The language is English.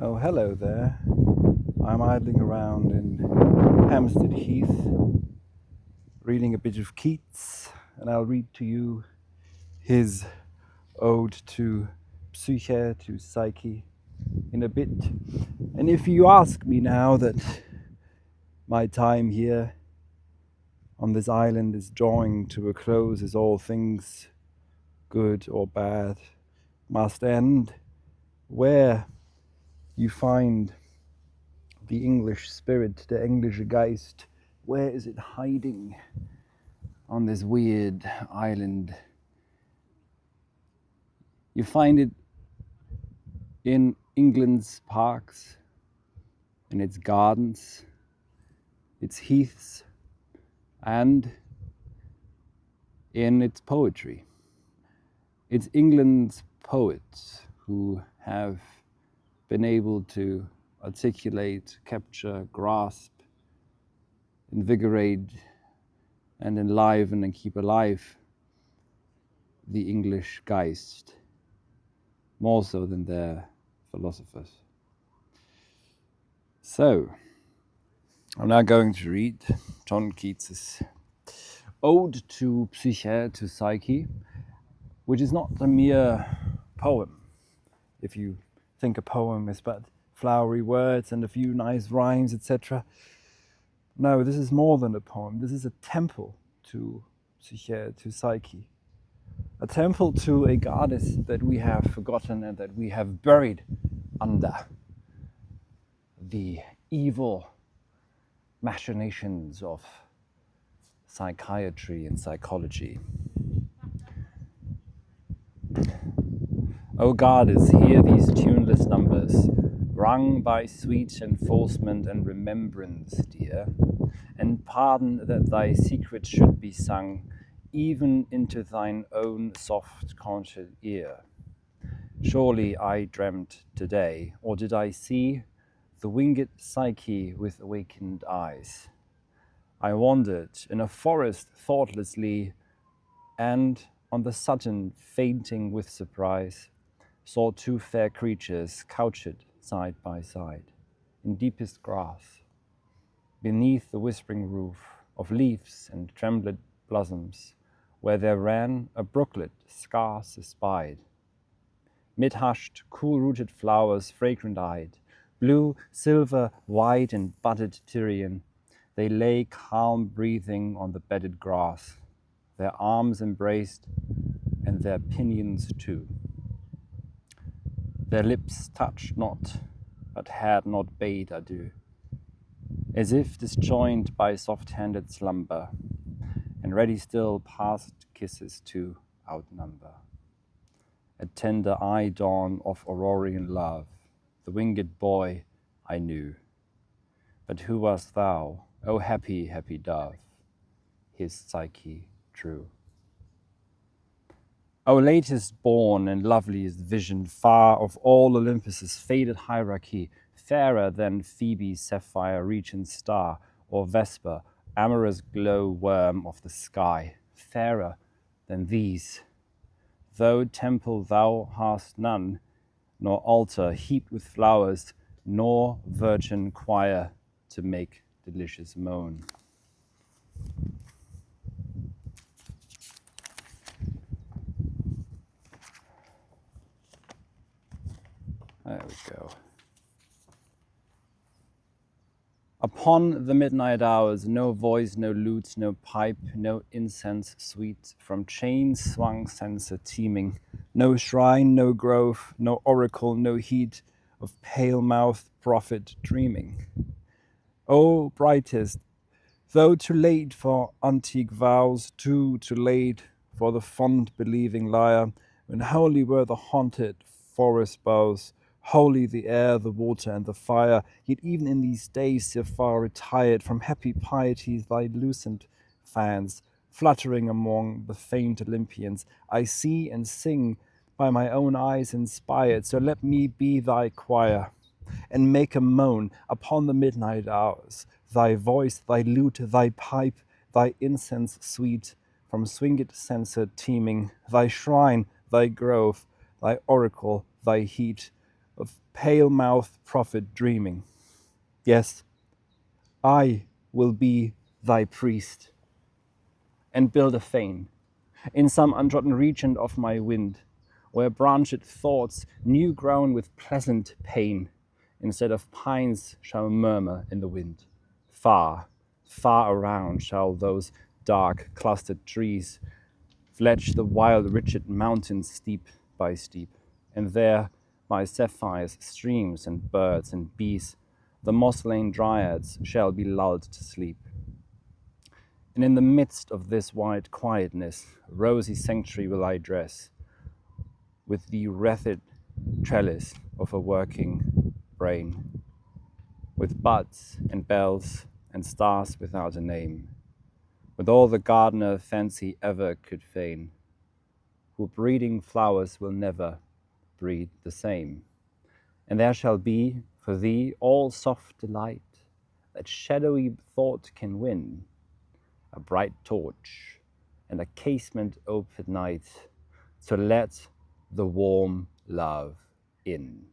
Oh, hello there. I'm idling around in Hampstead Heath, reading a bit of Keats, and I'll read to you his Ode to Psyche, to Psyche, in a bit. And if you ask me now that my time here on this island is drawing to a close, as all things, good or bad, must end, where you find the English spirit, the English Geist, where is it hiding on this weird island? You find it in England's parks, in its gardens, its heaths, and in its poetry. It's England's poets who have been able to articulate, capture, grasp, invigorate, and enliven and keep alive the English Geist, more so than their philosophers. So, I'm now going to read John Keats's Ode to Psyche, to Psyche, which is not a mere poem. If you think a poem is but flowery words and a few nice rhymes, etc. No, this is more than a poem. This is a temple to Psyche, to Psyche. A temple to a goddess that we have forgotten and that we have buried under the evil machinations of psychiatry and psychology. O goddess, hear these tuneless numbers, rung by sweet enforcement and remembrance, dear, and pardon that thy secret should be sung even into thine own soft-conscious ear. Surely I dreamt today, or did I see the winged Psyche with awakened eyes? I wandered in a forest thoughtlessly, and on the sudden, fainting with surprise, saw two fair creatures couched side by side in deepest grass, beneath the whispering roof of leaves and trembling blossoms, where there ran a brooklet scarce espied. Mid hushed, cool-rooted flowers, fragrant-eyed, blue, silver, white, and budded Tyrian, they lay calm breathing on the bedded grass, their arms embraced and their pinions too. Their lips touched not, but had not bade adieu, as if disjoined by soft-handed slumber, and ready still past kisses to outnumber. A tender eye dawn of Aurorian love, the winged boy I knew. But who wast thou, O happy, happy dove, his Psyche true? O latest born and loveliest vision far of all Olympus's faded hierarchy, fairer than Phoebe's sapphire regent star, or Vesper, amorous glow worm of the sky, fairer than these. Though temple thou hast none, nor altar heaped with flowers, nor virgin choir to make delicious moan. There we go. Upon the midnight hours, no voice, no lute, no pipe, no incense sweet, from chains swung censer teeming, no shrine, no grove, no oracle, no heat of pale-mouthed prophet dreaming. O brightest, though too late for antique vows, too late for the fond believing lyre, when holy were the haunted forest boughs, holy the air, the water, and the fire, yet even in these days so far retired from happy piety thy lucent fans, fluttering among the faint Olympians, I see and sing by my own eyes inspired, so let me be thy choir, and make a moan upon the midnight hours, thy voice, thy lute, thy pipe, thy incense sweet, from swinged censer teeming, thy shrine, thy grove, thy oracle, thy heat, of pale-mouthed prophet dreaming. Yes, I will be thy priest, and build a fane in some untrodden region of my wind, where branched thoughts, new grown with pleasant pain, instead of pines shall murmur in the wind. Far, far around shall those dark clustered trees fledge the wild rigid mountains steep by steep, and there by sapphires, streams, and birds and bees, the moss-lain dryads shall be lulled to sleep. And in the midst of this wide quietness, rosy sanctuary will I dress, with the wreathed trellis of a working brain, with buds and bells and stars without a name, with all the gardener fancy ever could feign, who breeding flowers will never breed the same. And there shall be for thee all soft delight that shadowy thought can win, a bright torch and a casement open night to let the warm love in.